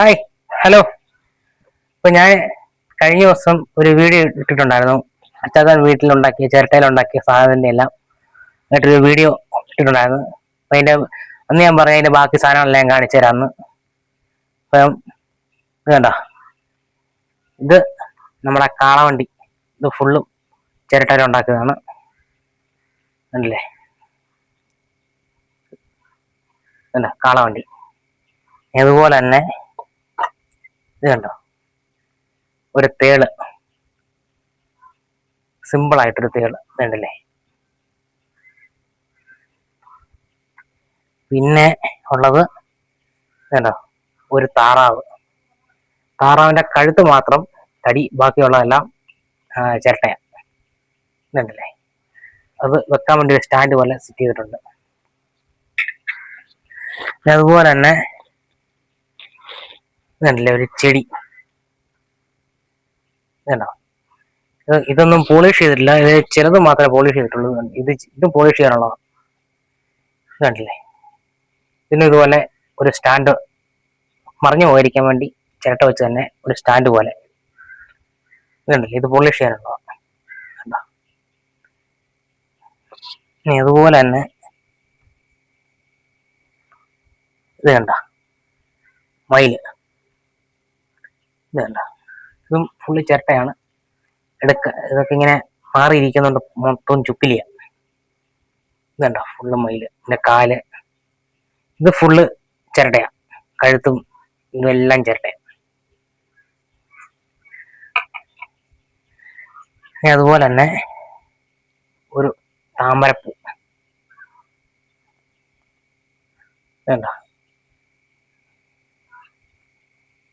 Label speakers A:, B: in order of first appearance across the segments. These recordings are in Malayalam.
A: Hi, hello. ഇപ്പൊ ഞാൻ കഴിഞ്ഞ ദിവസം ഒരു വീഡിയോ ഇട്ടിട്ടുണ്ടായിരുന്നു. അച്ചാച്ചൻ വീട്ടിലുണ്ടാക്കിയ ചിരട്ടയിലുണ്ടാക്കിയ സാധനത്തിന്റെ എല്ലാം ആയിട്ടൊരു വീഡിയോ ഇട്ടിട്ടുണ്ടായിരുന്നു. അപ്പൊ അന്ന് ഞാൻ പറഞ്ഞ അതിന്റെ ബാക്കി സാധനങ്ങളെല്ലാം ഞാൻ കാണിച്ചു തരാമെന്ന്. അപ്പം ഇത് കണ്ടോ, ഇത് നമ്മുടെ കാളവണ്ടി. ഇത് ഫുള്ളും ചിരട്ടയിലുണ്ടാക്കുന്നതാണ്. കണ്ടില്ലേ, കണ്ടോ കാളവണ്ടി. അതുപോലെ തന്നെ ഇത് കണ്ടോ, ഒരു തേള്, സിമ്പിൾ ആയിട്ടൊരു തേള് കണ്ടില്ലേ. പിന്നെ ഉള്ളത് കണ്ടോ, ഒരു താറാവ്. താറാവിന്റെ കഴുത്ത് മാത്രം തടി, ബാക്കിയുള്ളതെല്ലാം ചിരട്ടയാണ്. കണ്ടില്ലേ, അത് വെക്കാൻ വേണ്ടി ഒരു സ്റ്റാൻഡ് പോലെ സെറ്റ് ചെയ്തിട്ടുണ്ട്. അതുപോലെ തന്നെ കണ്ടില്ലേ, ഒരു ചെടി കണ്ടോ. ഇതൊന്നും പോളിഷ് ചെയ്തിട്ടില്ല, ഇത് ചിലത് മാത്രമേ പോളിഷ് ചെയ്തിട്ടുള്ളൂ. ഇത് പോളിഷ് ചെയ്യാനുള്ളതാണ്. കണ്ടില്ലേ. പിന്നെ ഇതുപോലെ ഒരു സ്റ്റാൻഡ്, മറിഞ്ഞു പോയിരിക്കാൻ വേണ്ടി ചിരട്ട വെച്ച് തന്നെ ഒരു സ്റ്റാൻഡ് പോലെ കണ്ടില്ലേ, ഇത് പോളിഷ് ചെയ്യാനുള്ളതാണ്. കണ്ടോ. ഇനി അതുപോലെ തന്നെ ഇത് കണ്ട മയില്, ഇത് കണ്ട, ഇതും ഫുള്ള് ചിരട്ടയാണ്. ഇതൊക്കെ ഇങ്ങനെ മാറിയിരിക്കുന്നുണ്ട്, മൊത്തം ചുക്കിലിയ. ഇത് കണ്ട ഫുള്ള് മയില്. പിന്നെ കാല്, ഇത് ഫുള്ള് ചിരട്ടയാ. കഴുത്തും ഇതെല്ലാം ചിരട്ടയാണ്. അതുപോലെ തന്നെ ഒരു താമരപ്പൂ വേണ്ട,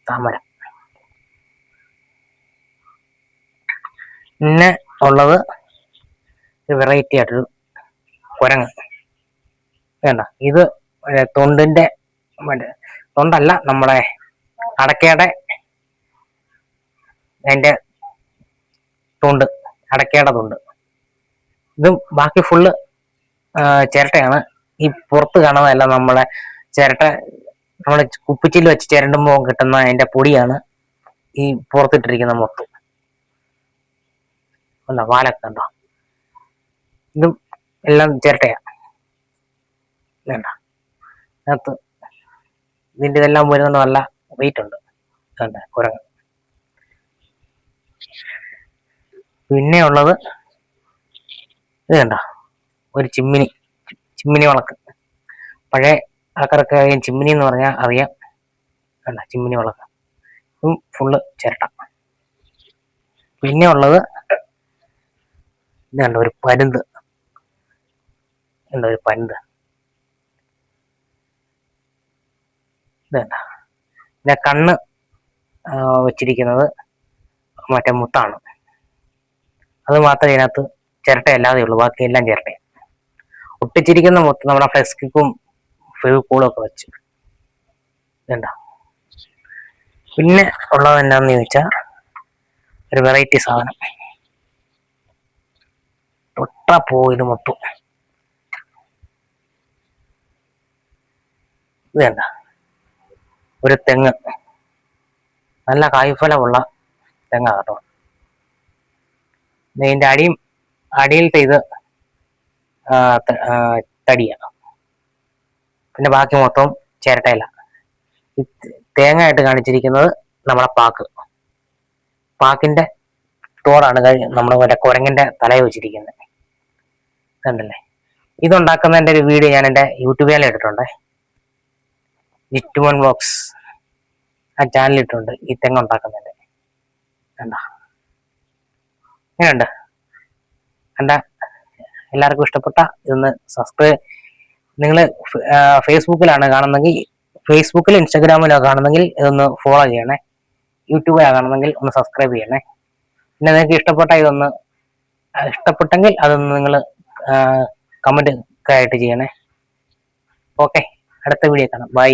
A: താമര. പിന്നെ ഉള്ളത് വെറൈറ്റി ആയിട്ടൊരു കുരങ്ങ് വേണ്ട. ഇത് തൊണ്ടിന്റെ, തൊണ്ടല്ല, നമ്മുടെ അടക്കയുടെ അതിന്റെ തൊണ്ട്, അടക്കയുടെ തൊണ്ട്. ഇതും ബാക്കി ഫുള്ള് ചിരട്ടയാണ്. ഈ പുറത്ത് കാണുന്നതല്ല, നമ്മളെ ചിരട്ട, നമ്മള് കുപ്പിച്ചില് വെച്ച് ചിരണ്ടുമ്പോൾ കിട്ടുന്ന അതിന്റെ പൊടിയാണ് ഈ പുറത്തിട്ടിരിക്കുന്ന മൊത്തം. ഉണ്ടോ, വാലൊക്കെ ഉണ്ടോ. ഇതും എല്ലാം ചിരട്ടയാണ്. വേണ്ട, അതിനകത്ത് ഇതിന്റെ ഇതെല്ലാം വരുന്നുണ്ട്, നല്ല വെയിറ്റ് ഉണ്ട്. വേണ്ട കുരങ്ങ്. പിന്നെ ഉള്ളത് ഇത് കണ്ട, ഒരു ചിമ്മിനി വിളക്ക്. പഴയ ആൾക്കാരൊക്കെ ചിമ്മിനി എന്ന് പറഞ്ഞാൽ അറിയാം. കണ്ട, ചിമ്മിനി വിളക്ക്. ഇതും ഫുള്ള് ചിരട്ട. പിന്നെ ഉള്ളത് ഇത് കണ്ട, ഒരു പരുന്ത്. ഒരു പരുന്ത് ഇത് കണ്ട. പിന്നെ കണ്ണ് വെച്ചിരിക്കുന്നത് മറ്റേ മുത്താണ്. അത് മാത്രമേ ഇതിനകത്ത് ചിരട്ടയല്ലാതെ ഉള്ളൂ, ബാക്കി എല്ലാം ചിരട്ടയാണ്. ഒട്ടിച്ചിരിക്കുന്ന മൊത്തം നമ്മുടെ ഫ്ലെക്സിക്കും ഫെവിക്കോളും ഒക്കെ വെച്ച്. വേണ്ട. പിന്നെ ഉള്ളത് എന്താണെന്ന് ചോദിച്ചാൽ ഒരു വെറൈറ്റി സാധനം. തൊട്ടാ ഇത് മൊത്തം. ഇത് വേണ്ട, ഒരു തെങ്ങ്, നല്ല കായ്ഫലമുള്ള തെങ്ങാ കേട്ടോ. ഇതിന്റെ അടിയിലത്തെ ഇത് തടിയാണ്. പിന്നെ ബാക്കി മൊത്തം ചിരട്ടയില. തേങ്ങ ആയിട്ട് കാണിച്ചിരിക്കുന്നത് നമ്മളെ പാക്കിന്റെ തോടാണ് നമ്മുടെ മറ്റേ കുരങ്ങിന്റെ തലയിൽ വെച്ചിരിക്കുന്നത്. കണ്ടല്ലേ. ഇതുണ്ടാക്കുന്നതിന്റെ ഒരു വീഡിയോ ഞാൻ എൻ്റെ യൂട്യൂബ് ചാനലിൽ ഇട്ടിട്ടുണ്ട്, ജിറ്റുമോൻ വ്ലോഗ്സ്. ആ ചാനൽ ഇട്ടുണ്ട് ഈ തെങ്ങ് ഉണ്ടാക്കുന്നതിന്റെ. കണ്ട, ഇങ്ങനെയുണ്ട്. കണ്ട, എല്ലാവർക്കും ഇഷ്ടപ്പെട്ട ഇതൊന്ന് സബ്സ്ക്രൈബ്. നിങ്ങൾ ഫേസ്ബുക്കിലാണ് കാണുന്നെങ്കിൽ ഫേസ്ബുക്കിലും ഇൻസ്റ്റാഗ്രാമിലോ കാണുന്നെങ്കിൽ ഇതൊന്ന് ഫോളോ ചെയ്യണേ. യൂട്യൂബിലാണ് കാണുന്നെങ്കിൽ ഒന്ന് സബ്സ്ക്രൈബ് ചെയ്യണേ. പിന്നെ നിങ്ങൾക്ക് ഇഷ്ടപ്പെട്ടെങ്കിൽ അതൊന്ന് നിങ്ങൾ കമന്റ് ഒക്കെ ആയിട്ട് ചെയ്യണേ. ഓക്കെ, അടുത്ത വീഡിയോ കാണാം. ബൈ.